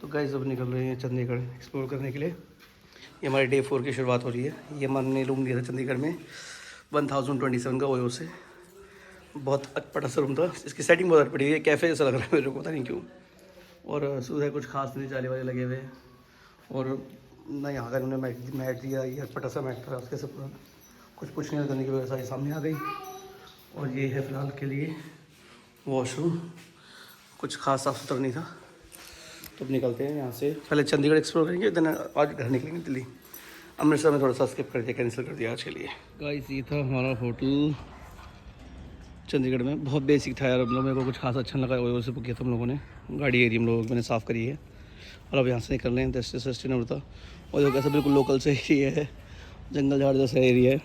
तो गाइस अब निकल रहे हैं चंडीगढ़ एक्सप्लोर करने के लिए। ये हमारे डे 4 की शुरुआत हो रही है। ये हमने रूम लिया था चंडीगढ़ में 1027 का ओयो से। बहुत अटपटा सा रूम था। इसकी सेटिंग बहुत अटपटी है, कैफ़े जैसा लग रहा है मेरे को, पता नहीं क्यों। और सुबह कुछ खास नहीं, जाले वाले लगे हुए हैं। और ना यहाँ का उन्होंने मैट दिया, ये अटपटा सा मैट था उसके सब कुछ पूछने करने की व्यवस्था सामने आ गई। और ये है फ़िलहाल के लिए वॉशरूम, कुछ खास साफ सुथरा नहीं था। तो अब निकलते हैं यहाँ से। पहले चंडीगढ़ एक्सप्लोर करेंगे, देन आज घर निकलेंगे दिल्ली। अमृतसर में थोड़ा सा स्किप कर दिया, कैंसिल कर दिया आज के लिए। गाइस ये था हमारा होटल चंडीगढ़ में। बहुत बेसिक था यार, हम लोग मेरे को कुछ खास अच्छा लगा। ओयो से बुक किया था हम लोगों ने। गाड़ी एरिया हम लोग मैंने साफ़ करी है और अब यहाँ से निकल रहे हैं। 10 से 16 होता और जो कैसा बिल्कुल लोकल से एरिया है, जंगल झाड़ जैसा एरिया है,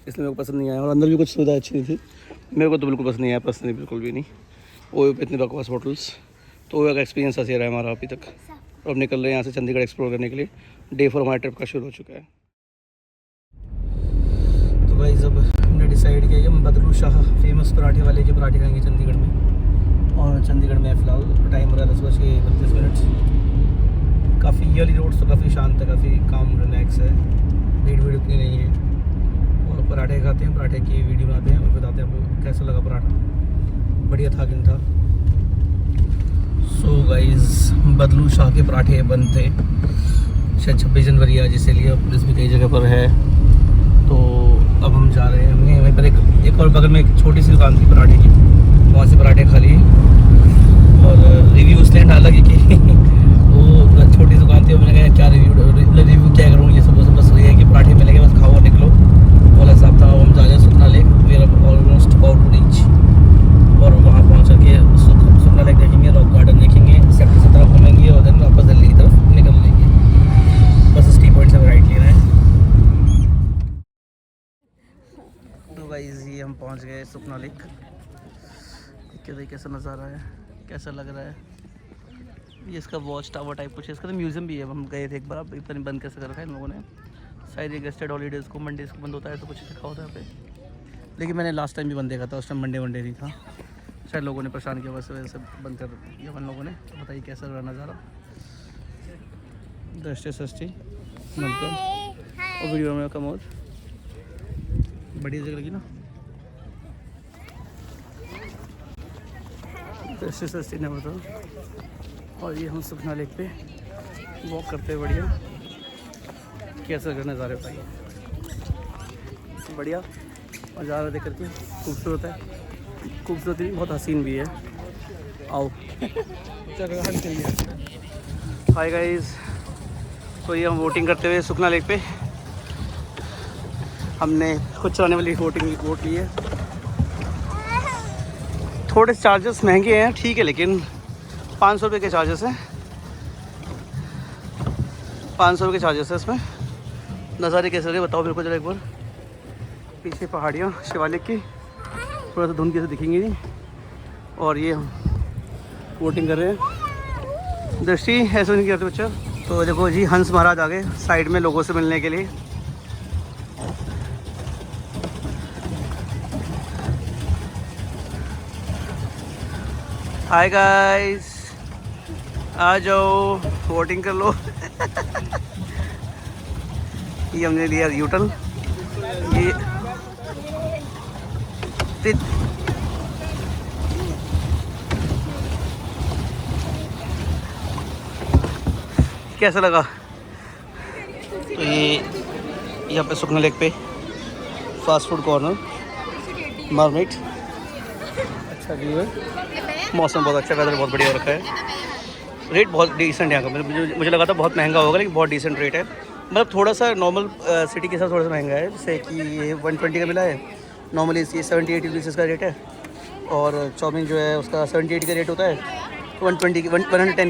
इसलिए मेरे को पसंद नहीं आया। और अंदर भी कुछ सुविधा अच्छी नहीं थी, मेरे को तो बिल्कुल पसंद नहीं आया, पर्सनली बिल्कुल भी नहीं। ओयो पे इतने बकवास होटल्स। तो ओयो का एक्सपीरियंस ऐसे रहा है हमारा अभी तक। और अब निकल रहे हैं यहाँ से चंडीगढ़ एक्सप्लोर करने के लिए। डे 4 हमारे ट्रिप का शुरू हो चुका है। तो भाई जब हमने डिसाइड किया कि हम बदलू शाह फेमस पराठे वाले के पराठे खाएंगे चंडीगढ़ में। और चंडीगढ़ में फ़िलहाल टाइम हो रहा है 10:32। काफ़ी ईयरली रोड तो काफ़ी शांत है, काफ़ी काम रिलैक्स है, भीड़ उतनी नहीं है। और पराठे खाते हैं, पराठे की वीडियो बनाते हैं और बताते हैं आपको कैसा लगा पराठा। बढ़िया था कि नहीं था। सो गाइस बदलू शाह के पराठे बनते शायद 26 जनवरी आज, इसीलिए पुलिस भी कई जगह पर है। तो अब हम जा रहे हैं। हमने वहीं पर एक और बगल में एक छोटी सी दुकान थी पराठे की, वहाँ से पराठे खा लिए। और रिव्यू इसलिए डाला कि वो छोटी दुकान थी, मैंने कहा क्या रिव्यू क्या करूँ, ये सब बस ये है कि पराठे मिलेंगे, बस खाओ और निकलो वाला हिसाब था। हम जा रहे हैं Sukhna lake, we are almost about to reach. और वहाँ पहुँच के सुखना लेक देखेंगे, रॉक गार्डन देखेंगे, सेक्टर 17 घूमेंगे और देन वापस दिल्ली की तरफ निकल लेंगे। बस इस टी पॉइंट से राइट लेना है। तो गाइस ये हम पहुँच गए सुखना लेक। कैसा नज़ारा है, कैसा लग रहा है। ये इसका वॉच टावर टाइप कुछ है, इसका तो म्यूज़ियम भी है। हम गए थे एक बार, अब इतना बंद कैसे कर रखा है इन लोगों ने। शायद ये गेस्टेड हॉलीडेज़ को मंडेज़ को बंद होता है, तो कुछ लिखा होता है यहाँ पे। लेकिन मैंने लास्ट टाइम भी बंद देखा था, उस टाइम मंडे नहीं था। शायद लोगों ने परेशान किया, वैसे वजह से बंद कर दिया हम लोगों ने। तो बताइए कैसा रहा नज़ारा। दृष्टि सृष्टि नमकन और वीडियो में कम और बढ़िया जगह लगी ना। दृष्टि सृष्टि ने बताओ। और ये हम सुखना लेक पे वॉक करते हैं। बढ़िया कैसा नज़ारे पाइए, बढ़िया नज़ारा देख करके खूबसूरत है। खूबसूरती बहुत हसीन भी है। आओ हाय गाइस। तो ये हम वोटिंग करते हुए सुखना लेक पे, हमने खुद चलाने वाली वोट ली है। थोड़े चार्जेस महंगे हैं, ठीक है, लेकिन 500 रुपये के चार्जेस हैं। 500 रुपये के चार्जेस है इसमें। नज़ारे कैसे लगे बताओ मेरे को जरा एक बार। पीछे पहाड़ियाँ शिवालिक की, थोड़ा सा धुंध कैसे दिखेंगी नहीं। और ये हम वोटिंग कर रहे हैं। दृष्टि ऐसे नहीं करते बच्चा। तो देखो जी हंस महाराज आ गए साइड में लोगों से मिलने के लिए। हाय गाइस, आ जाओ वोटिंग कर लो। ये हमने लिया यूटर्न। ये कैसा लगा। तो ये यहाँ पे सुखना लेक पे फास्ट फूड कॉर्नर, मार्मिट, अच्छा व्यू है, मौसम बहुत अच्छा, वेदर बहुत बढ़िया रखा है। रेट बहुत डिसेंट है यहाँ का। मुझे लगा था बहुत महंगा होगा, लेकिन बहुत डिसेंट रेट है। मतलब थोड़ा सा नॉर्मल सिटी के साथ थोड़ा सा महंगा है। जैसे कि ये 120 का मिला है, नॉर्मली ये 70-80 रुपीज़ का रेट है। और चाउमीन जो है उसका 70-80 का रेट होता है, 110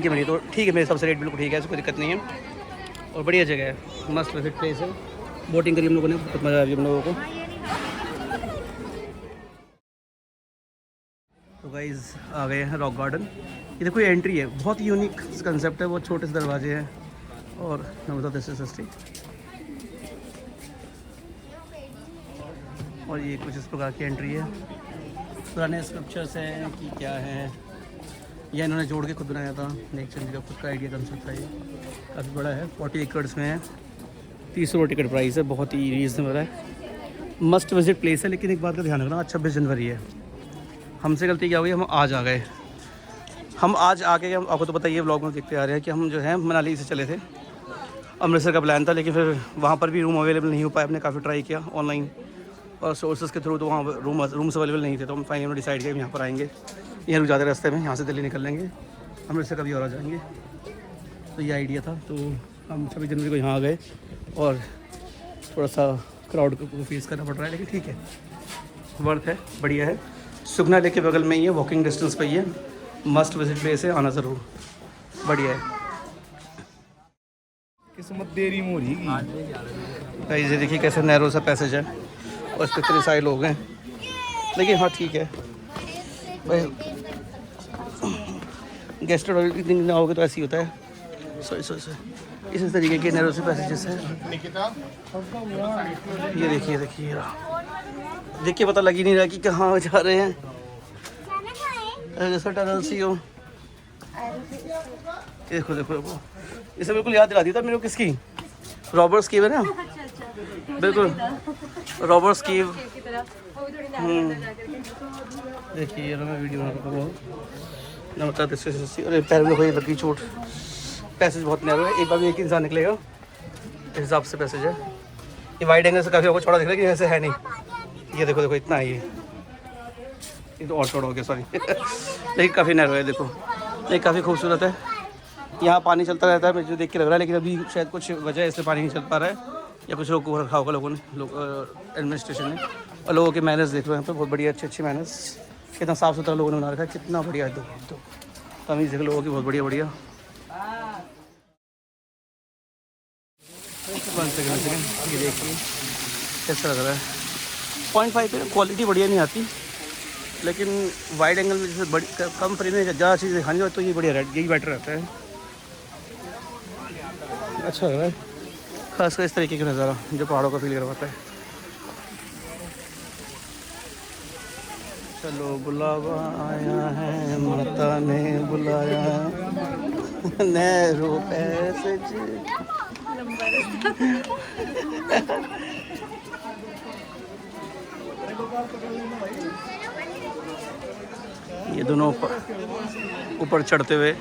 की मिली। तो ठीक है, मेरे हिसाब से रेट बिल्कुल ठीक है, ऐसी कोई दिक्कत नहीं है। और बढ़िया जगह है, मस्त विजिट प्लेस है। बोटिंग करी हम लोगों ने, बहुत मज़ा आ गया हम लोगों को। तो गाइस आ गए हैं रॉक गार्डन। ये देखो ये एंट्री है, बहुत यूनिक कंसेप्ट है। बहुत छोटे से दरवाजे हैं और नर्मदा दृष्टि सृष्टि। और ये कुछ इस प्रकार की एंट्री है। पुराने स्कल्पचर्स हैं कि क्या है, यह इन्होंने जोड़ के खुद बनाया था। नेक चंदी का खुद का आइडिया कंसेप्ट था ये, काफ़ी बड़ा है, 40 एकड़ में है, 30 रुपये टिकट प्राइस है, बहुत ही रीज़नेबल है, मस्ट विजिट प्लेस है। लेकिन एक बात का ध्यान रखना, आज 26 जनवरी है, हमसे गलती क्या हुई, हम आज आ गए। हम आज आके, हम आपको तो पता ही है, व्लॉग में देखते आ रहे हैं कि हम जो है मनाली से चले थे, अमृतसर का प्लान था, लेकिन फिर वहाँ पर भी रूम अवेलेबल नहीं हो पाया। हमने काफ़ी ट्राई किया ऑनलाइन और सोर्सेज के थ्रू, तो वहाँ रूम्स अवेलेबल नहीं थे, तो हम फाइनली डिसाइड किया यहाँ पर आएंगे, यहाँ रुक जाते रास्ते में, यहाँ से दिल्ली निकल लेंगे, अमृतसर कभी और आ जाएंगे। तो ये आइडिया था, तो हम 26 जनवरी को यहाँ आ गए और थोड़ा सा क्राउड को फेस करना पड़ रहा है, लेकिन ठीक है, वर्थ है, बढ़िया है। सुखना लेक के बगल में ही है, वॉकिंग डिस्टेंस पे ही है, मस्ट विजिट प्लेस है, आना ज़रूर, बढ़िया है। किस्मत देरी मोरी गाइस ये देखिए कैसे नैरो सा पैसेज है और इस पर इतने सारे लोग हैं, लेकिन हाँ ठीक है भाई, गेस्ट दिन आओगे तो ऐसे ही होता है। इस तरीके के नैरो से पैसेजेस हैं। ये देखिए देख के पता लग ही नहीं रहा कि कहाँ जा रहे हैं, जैसा टनल सी हो। देखो इसे बिल्कुल याद दिला दी था मेरे को, किसकी, रॉबर्ट्स केव है ना, बिल्कुल रॉबर्ट्स केव। देखिए ये मैं वीडियो बना रहा हूँ, बता दे। अरे पैर में कोई लगी चोट। पैसेज बहुत नैरो है, एक बार भी एक इंसान निकलेगा, इस हिसाब से पैसेज है। ये वाइड एंगल से काफ़ी आपको चौड़ा दिख रहा है, लेकिन ऐसे है नहीं। ये देखो इतना है, ये तो और चौड़ा हो गया, सॉरी लेकिन काफ़ी नैरो है। देखो ये काफ़ी खूबसूरत है, यहाँ पानी चलता रहता है, मुझे देख के लग रहा है, लेकिन अभी शायद कुछ वजह इससे पानी नहीं चल पा रहा है, या कुछ लोग को रखा होगा लोगों ने, एडमिनिस्ट्रेशन ने। और लोगों के मैनर्स देख लो यहाँ पे, बहुत बढ़िया, अच्छे मैनर्स, कितना साफ़ सुथरा लोगों ने बना रखा है, कितना बढ़िया है। तो तमीज़ देख लोगों की, बहुत बढ़िया। 1 सेकेंड, ये देखिए कैसा लग रहा है। 0.5 पे क्वालिटी बढ़िया नहीं आती, लेकिन वाइड एंगल में जैसे बड़ी कम फ्रेम में ज़्यादा चीज़ दिखानी हो तो ये बढ़िया रहता है, यही बेटर रहता है, अच्छा लग रहा है। खासकर इस तरीके का नज़ारा जो पहाड़ों का फील करवाता है। चलो बुलावा आया है, माता ने बुलाया नैरो पैसेज। ये दोनों ऊपर चढ़ते हुए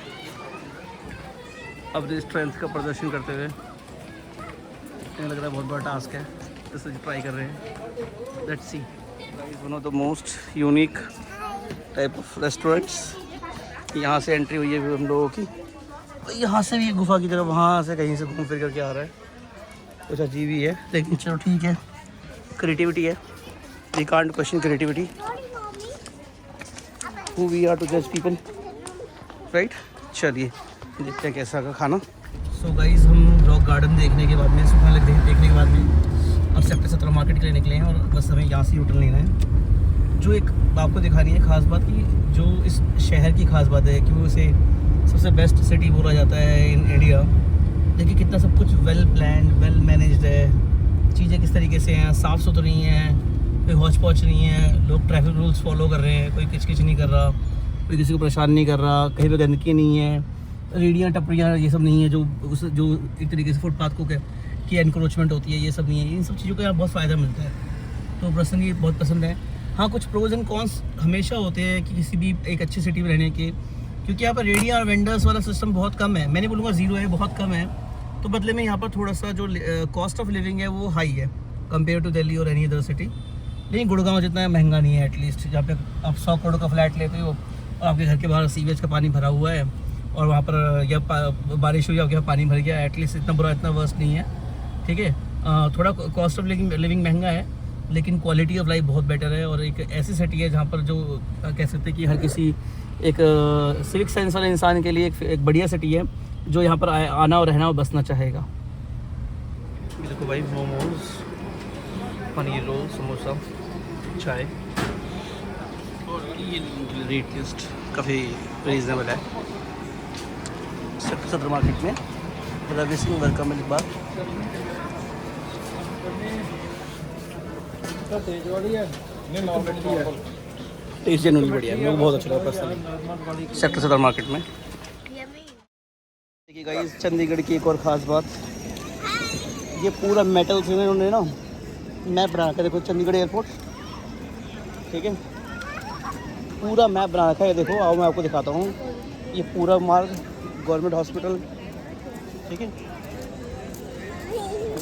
अपनी स्ट्रेंथ का प्रदर्शन करते हुए, मुझे लग रहा है बहुत बड़ा टास्क है, इसे ट्राई कर रहे हैं। Let's see. One of the most unique type of restaurants. यहाँ से एंट्री हुई है हम लोगों की, यहाँ से भी एक गुफा की तरफ, वहाँ से कहीं से घूम फिर करके आ रहा है, कुछ अजीब ही है, लेकिन चलो ठीक है, क्रिएटिविटी है, we can't question creativity, who we are to जज पीपल, राइट। चलिए देखते हैं कैसा का खाना। सो गाइस हम रॉक गार्डन देखने के बाद में, सुखना लेक देखने के बाद में अब सेक्टर 17 मार्केट के लिए निकले हैं, और बस हमें यहाँ से यूटर्न लेना है। जो एक आपको दिखानी है खास बात की, जो इस शहर की खास बात है कि वो इसे सबसे बेस्ट सिटी बोला जाता है इन इंडिया। देखिए कितना सब कुछ वेल प्लान्ड, वेल मैनेज्ड है, चीज़ें किस तरीके से हैं, साफ़ सुथरी हैं, कोई हौच पौच नहीं है, लोग ट्रैफिक रूल्स फॉलो कर रहे हैं, कोई किचकिच नहीं कर रहा, कोई किसी को परेशान नहीं कर रहा, कहीं पर गंदगी नहीं है, रेडियाँ टपरियाँ ये सब नहीं है, जो एक तरीके से फुटपाथ को की एनक्रोचमेंट होती है, ये सब नहीं है। इन सब चीज़ों का यहाँ बहुत फ़ायदा मिलता है, तो पर्सनली ये बहुत पसंद है। हाँ कुछ प्रोज एंड कॉन्स हमेशा होते हैं कि किसी भी एक अच्छी सिटी में रहने के, क्योंकि यहाँ पर रेडिया और वेंडर्स वाला सिस्टम बहुत कम है, मैं नहीं बोलूँगा ज़ीरो है, बहुत कम है, तो बदले में यहाँ पर थोड़ा सा जो कॉस्ट ऑफ लिविंग है वो हाई है कंपेयर टू दिल्ली और एनी अदर सिटी। लेकिन गुड़गांव जितना महंगा नहीं है, एटलीस्ट जहाँ पे आप 100 करोड़ का फ्लैट लेते हो और आपके घर के बाहर सीवेज का पानी भरा हुआ है, और वहाँ पर या बारिश हुई आपके यहाँ पानी भर गया, एटलीस्ट इतना बुरा, इतना वर्स्ट नहीं है, ठीक है। थोड़ा कॉस्ट ऑफ लिविंग महंगा है, लेकिन क्वालिटी ऑफ लाइफ बहुत बेटर है, और एक ऐसी सिटी है जहाँ पर जो कह सकते हैं कि हर किसी एक सिविक सेंस वाले इंसान के लिए एक बढ़िया सिटी है, जो यहाँ पर आना और रहना और बसना चाहेगा। देखो भाई, मोमोज, पनीर रोल, समोसा, चाय, और ये रेट लिस्ट काफ़ी रीजनेबल है। सेक्टर 17 मार्केट में रवि सिंह वेलकम एक बार। टेस्ट जनरली बढ़िया है, मेरे को बहुत अच्छा लगा पर्सनली सेक्टर 17 मार्केट में। देखिए गाइस, चंडीगढ़ की एक और ख़ास बात, ये पूरा मेटल से इन्होंने ना मैप बना रखा है। देखो चंडीगढ़ एयरपोर्ट, ठीक है, पूरा मैप बना रखा है। देखो आओ मैं आपको दिखाता हूँ। ये पूरा मार्ग, गवर्नमेंट हॉस्पिटल, ठीक है,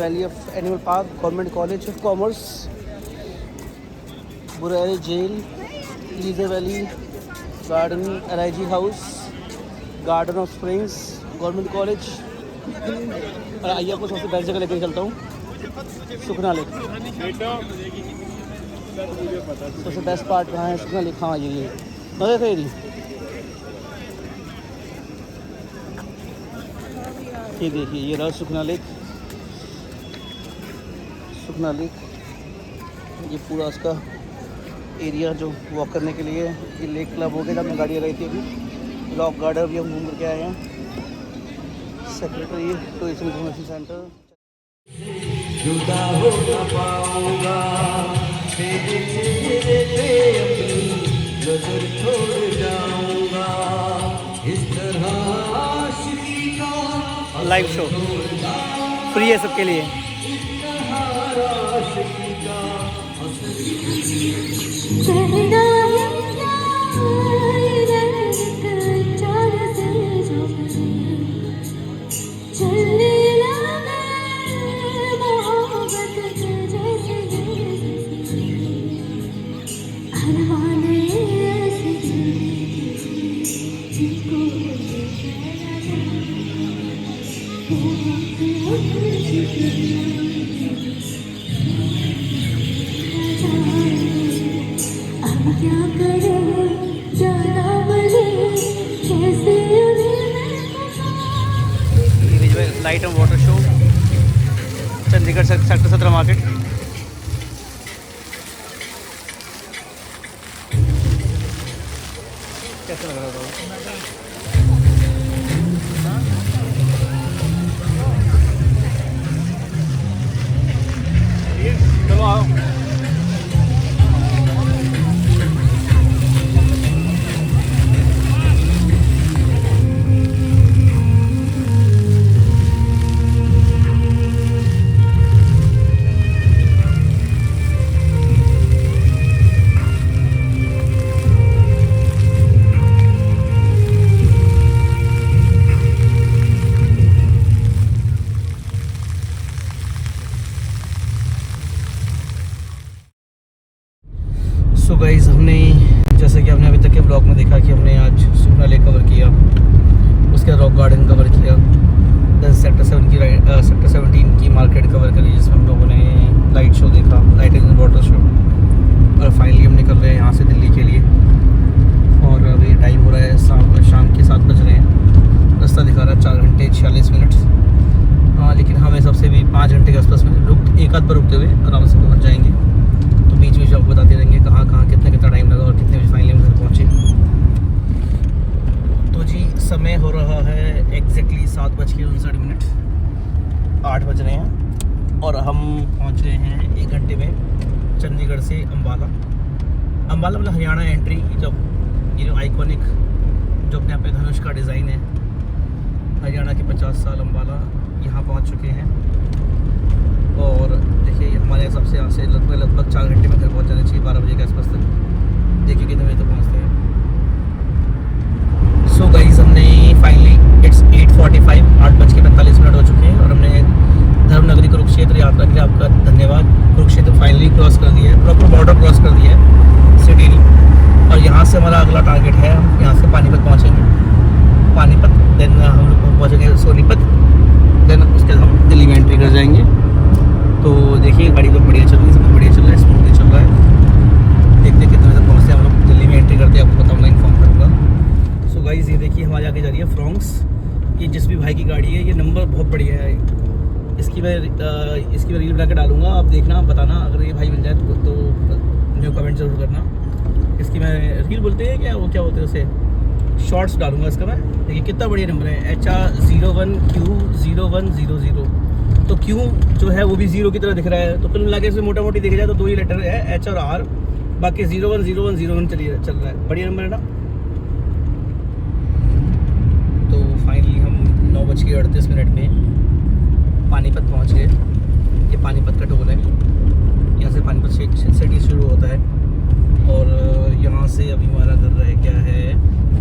valley of animal park, government college of commerce, Burail jail, leisure valley garden, LIG house, garden of springs, government college. और आइए आपको सबसे बेस्ट जगह लेकर चलता हूँ, सुखना लेक। सबसे बेस्ट पार्ट कहाँ है? सुखना लेक। हाँ ये मज़े फेरी। ये देखिए, ये रहा सुखना लेक। सुखना लेक ये पूरा उसका एरिया जो वॉक करने के लिए। ये लेक क्लब हो गया जहाँ में गाड़ियाँ रही थी। अभी रॉक गार्डन भी हम घूम करके आए हैं। Secretary tourism information centre. जुदा हो ना पाऊंगा तेरे चेहरे पे, अपनी नजर छोड़ जाऊंगा इस तरह आशिकी का। लाइव शो फ्री है सबके लिए। Light and water show, Chandigarh sector 17 market. कैसा लग रहा था? चलो आओ। सो गाइस, हमने जैसे कि हमने अभी तक के ब्लॉग में देखा कि हमने आज सुखना लेक कवर किया, उसके बाद रॉक गार्डन कवर किया, सेक्टर 17 की मार्केट कवर करी जिसमें हम लोगों ने लाइट शो देखा, लाइटिंग एंड वाटर शो। और फाइनली हम निकल रहे हैं यहाँ से दिल्ली के लिए। और अभी टाइम हो रहा है शाम के 7 बज रहे हैं। रास्ता दिखा रहा है 4 घंटे 46 मिनट। हाँ, लेकिन हमें सबसे भी 5 घंटे के आसपास में एक आध बार रुकते हुए आराम से पहुँच जाएंगे। तो बीच बीच आपको बताते रहेंगे कहाँ कितना टाइम लगा और कितने बजे फाइनली हम घर पहुँचे। तो जी समय हो रहा है एग्जैक्टली 7:59, 8 बज रहे हैं और हम पहुँच रहे हैं 1 घंटे में चंडीगढ़ से अम्बाला। अम्बाला मतलब हरियाणा एंट्री, जब ये जो आइकॉनिक जो अपने यहाँ पे धनुष का डिज़ाइन है, हरियाणा के 50 साल अम्बाला यहाँ पहुँच चुके हैं। और देखिए हमारे हिसाब से यहाँ से लगभग 4 घंटे में घर पहुँच जाना चाहिए, 12 बजे के आसपास तक। देखिए कितने बजे तक पहुँचते हैं। सो गाइस, हमने फाइनली इट्स 8:45, 8:45 हो चुके हैं और हमने धर्मनगरी कुरुक्षेत्र यात्रा के लिए आपका धन्यवाद। कुरुक्षेत्र फाइनली क्रॉस कर दिया है, प्रॉपर बॉर्डर क्रॉस कर दिया है सिटी। और यहाँ से हमारा अगला टारगेट है, हम यहाँ से पानीपत पहुँचेंगे। पानीपत, देन हम लोग पहुँचेंगे सोनीपत, देन उसके बाद हम दिल्ली में एंट्री कर जाएंगे। तो देखिए गाड़ी बहुत बढ़िया चल रही है, सब बढ़िया चल रहा है, स्मूथली चल रहा है। देखते कितने बजे तक पहुँचते हैं हम लोग। दिल्ली में एंट्री करते हैं आपको बताऊँगा, इन्फॉर्म करूँगा। सो गाइस, ये देखिए हमारी आगे जा रही है फ्रॉन्क्स। ये जिस भी भाई की गाड़ी है, ये नंबर बहुत बढ़िया है। इसकी मैं रील बना के डालूंगा, आप देखना, बताना अगर ये भाई मिल जाए तो मुझे कमेंट ज़रूर करना। इसकी मैं रील बोलते हैं क्या, वो क्या बोलते हैं उसे, शॉर्ट्स डालूंगा इसका मैं। देखिए कितना बढ़िया नंबर है, HR01Q0100। तो Q जो है वो भी 0 की तरह दिख रहा है। तो कुल मिला के इसमें मोटा मोटी देखा जाए तो 2 ही लेटर है, H और R। बाकी 010101 चल रहा है, बढ़िया नंबर है ना। तो फाइनली हम 9:38 पे पानीपत पहुंच गए। ये पानीपत का टोल है, यहाँ से पानीपत सिटी शुरू होता है और यहाँ से अभी हमारा कर रहा है क्या है,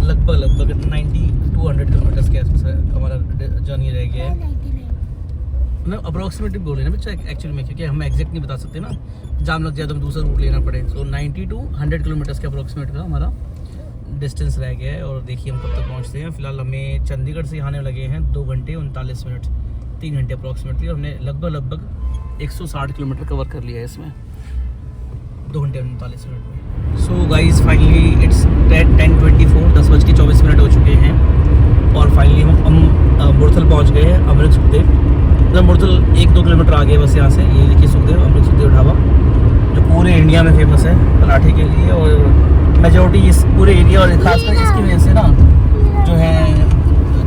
लगभग 90 to 100 किलोमीटर के आसपास हमारा जर्नी रह गया है ना। अप्रोक्सीमेटली बोल रहे हैं बच्चा एक्चुअली में, क्योंकि हम एग्जैक्ट नहीं बता सकते ना, जाम लग जाए तो दूसरा रूट लेना पड़े। सो 90 to 100 किलोमीटर के अप्रोक्सीमेट का हमारा डिस्टेंस रह गया है। और देखिए हम कब तक पहुँचते हैं। फिलहाल हमें चंडीगढ़ से आने लगे हैं 2 घंटे 39 मिनट, 3 घंटे अप्रोक्सीमेटली। हमने लगभग 160 किलोमीटर कवर कर लिया है इसमें 2 घंटे 39 मिनट में। सो गाइज फाइनली इट्स 10:24 हो चुके हैं और फाइनली हम मुरथल पहुंच गए हैं। अमृत सुखदेव, मतलब मुरथल 1-2 किलोमीटर आगे बस यहाँ से। ये देखिए सुखदेव, अमृत सुखदेव ढाबा, जो पूरे इंडिया में फेमस है पराठे के लिए। और मेजोरिटी इस पूरे एरिया और खासकर इसकी वजह से ना जो है,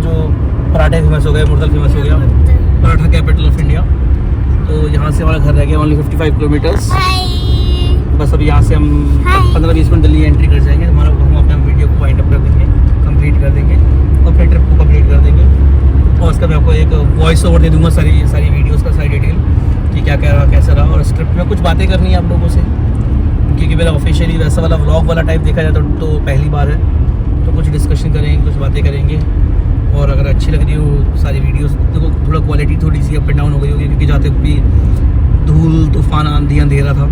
जो पराठे फेमस हो गए, मुरथल फेमस हो गया, पराठा कैपिटल ऑफ इंडिया। तो यहाँ से हमारा घर रह गया ओनली 55 किलोमीटर्स। बस अभी यहाँ से हम 15-20 मिनट जल्दी एंट्री कर जाएंगे। हम अपना वीडियो को वाइंड अप कर देंगे, कंप्लीट कर देंगे, अपने ट्रिप को कंप्लीट कर देंगे। और उसका मैं आपको एक वॉइस ओवर दे दूँगा सारी वीडियोज़ का, सारी डिटेल कि क्या क्या रहा, कैसा रहा। और इस ट्रिप में कुछ बातें करनी है आप लोगों से, क्योंकि मेरा ऑफिशियली वैसा वाला व्लॉग वाला टाइप देखा जाए तो पहली बार है। तो कुछ डिस्कशन करेंगे, कुछ बातें करेंगे। और अगर अच्छी लग रही हो सारी वीडियोस, तो थोड़ा क्वालिटी थोड़ी सी अप एंड डाउन हो गई होगी, क्योंकि जाते हुए भी धूल तूफान आंधी अंधेरा था,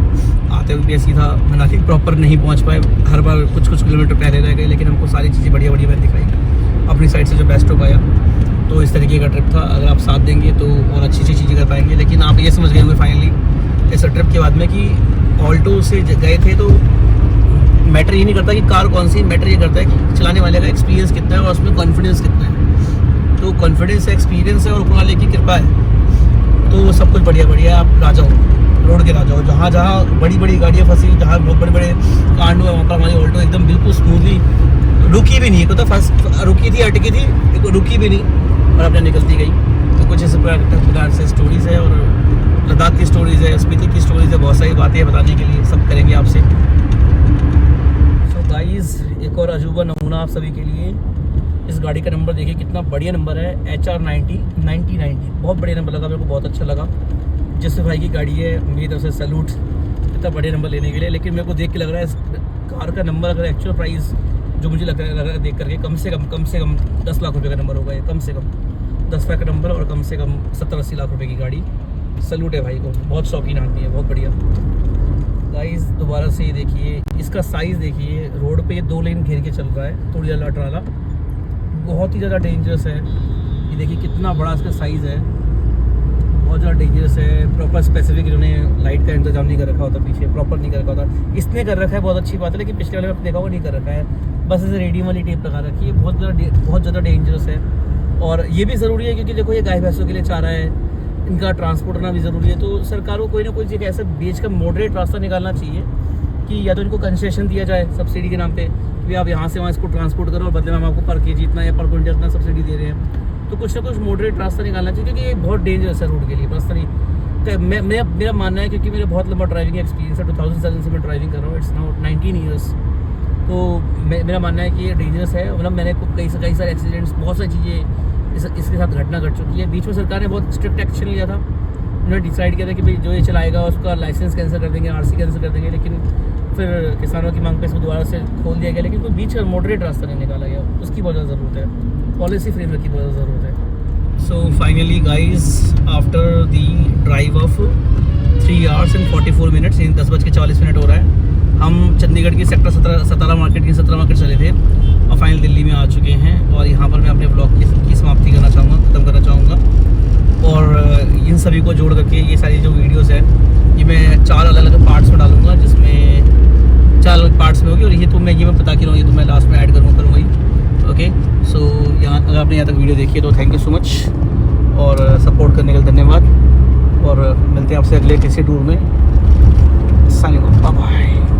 आते हुए भी ऐसी था। हालांकि प्रॉपर नहीं पहुंच पाए, हर बार कुछ किलोमीटर पहले रह गए, लेकिन हमको सारी चीज़ें बढ़िया मैंने दिखाई अपनी साइड से जो बेस्ट हो पाया। तो इस तरीके का ट्रिप था। अगर आप साथ देंगे तो और अच्छी चीज़ें कर पाएंगे। लेकिन आप ये समझ गए होंगे फाइनली इस ट्रिप के बाद में कि ऑल्टो से गए थे तो मैटर ये नहीं करता कि कार कौन सी, मैटर ये करता है कि चलाने वाले का एक्सपीरियंस कितना है और उसमें कॉन्फिडेंस कितना है। तो कॉन्फिडेंस है, एक्सपीरियंस है और ऊपर वाले की कृपा है, तो सब कुछ बढ़िया। आप राजा हो, रोड के राजा हो। जहाँ बड़ी गाड़ियाँ फंसी, जहाँ बहुत बड़े कांड हुए, वहाँ पर हमारी ऑल्टो एकदम बिल्कुल स्मूथली रुकी भी नहीं। तो फर्स्ट रुकी थी, अटकी थी, रुकी भी नहीं और अपने निकलती गई। तो कुछ इस प्रकार से स्टोरीज़ है, और लद्दाख की स्टोरीज़ है, स्पीति की स्टोरीज़ है, बहुत सारी बातें बताने के लिए सब करेंगे आपसे। सो गाइस, एक और अजूबा नमूना आप सभी के लिए। इस गाड़ी का नंबर देखिए, कितना बढ़िया नंबर है, HR90 बहुत बढ़िया नंबर लगा मेरे को, बहुत अच्छा लगा। जिस भाई की गाड़ी है, मेरी तरफ से सैल्यूट इतना बढ़िया नंबर लेने के लिए। लेकिन मेरे को देख के लग रहा है इस कार का नंबर, अगर एक्चुअल प्राइस जो मुझे लग रहा है देख करके, कम से कम 10 लाख रुपए का नंबर होगा ये, कम से कम 10 लाख का नंबर, और कम से कम 70-80 लाख रुपए की गाड़ी। सैल्यूट है भाई को, बहुत शौकीन आदमी है, बहुत बढ़िया। गाइस दोबारा से ये देखिए, इसका साइज़ देखिए, रोड पे ये 2 लेन घेर के चल रहा है, थोड़ी अलर्ट वाला, बहुत ही ज़्यादा डेंजरस है। ये देखिए कितना बड़ा इसका साइज़ है, बहुत ज़्यादा डेंजरस है। प्रॉपर स्पेसिफिक इन्होंने लाइट का इंतजाम नहीं कर रखा होता, पीछे प्रॉपर नहीं कर रखा होता। इसने कर रखा है, बहुत अच्छी बात है, लेकिन पिछले वाले में देखा हुआ नहीं कर रखा है, बस इसे रेडियम वाली टेप लगा रखी है। बहुत ज़्यादा डेंजरस है। और ये भी ज़रूरी है, क्योंकि देखो ये गाय भैंसों के लिए चारा है, इनका ट्रांसपोर्ट करना भी ज़रूरी है। तो सरकार को कोई ना कोई चीज़ ऐसा बीच का मॉडरेट रास्ता निकालना चाहिए कि या तो इनको कंसेशन दिया जाए सब्सिडी के नाम पे, कि आप यहाँ से वहाँ इसको ट्रांसपोर्ट करो और बदले में हम आपको पर केजी इतना या पर क्विंटल इतना सब्सिडी दे रहे हैं। तो कुछ ना कुछ मॉडरेट रास्ता निकालना चाहिए, क्योंकि ये बहुत डेंजरस है रोड के लिए। पर्सनली मेरा मानना है, क्योंकि मेरा बहुत लंबा ड्राइविंग एक्सपीरियंस है, 2007 से मैं ड्राइविंग कर रहा हूँ, इट्स नाउ 19 ईयर्स। तो मेरा मानना है कि ये डेंजरस है। मतलब मैंने कई सारे एक्सीडेंट्स, बहुत सारी चीज़ें इसके साथ घटना घट चुकी है। बीच में सरकार ने बहुत स्ट्रिक्ट एक्शन लिया था, उन्होंने डिसाइड किया था कि भाई जो ये चलाएगा उसका लाइसेंस कैंसिल कर देंगे, RC कैंसिल कर देंगे। लेकिन फिर किसानों की मांग पे इसको दोबारा से खोल दिया गया, लेकिन कोई बीच का मॉडरेट रास्ता नहीं निकाला गया। उसकी बहुत ज़्यादा ज़रूरत है, पॉलिसी फ्रेमवर्क की बहुत ज़्यादा ज़रूरत है। So finally guys, after the drive of 3 hours and 44 minutes, 10:40 हो रहा है। हम चंडीगढ़ की सेक्टर 17 मार्केट चले थे और फाइनल दिल्ली में आ चुके हैं। और यहाँ पर मैं अपने ब्लॉग की समाप्ति करना चाहूँगा, ख़त्म करना चाहूँगा। और इन सभी को जोड़ करके ये सारी जो वीडियोस है, ये मैं 4 अलग पार्ट्स में डालूँगा, जिसमें 4 अलग पार्ट्स में होगी। और ये तो मैं बता के रहा हूँ, ये तो मैं लास्ट में ऐड करूँगा ही। ओके, सो यहाँ अगर आपने यहाँ तक वीडियो देखी है तो थैंक यू सो मच, और सपोर्ट करने के लिए धन्यवाद। और मिलते हैं आपसे अगले किसी टूर में। Signing off, bye bye.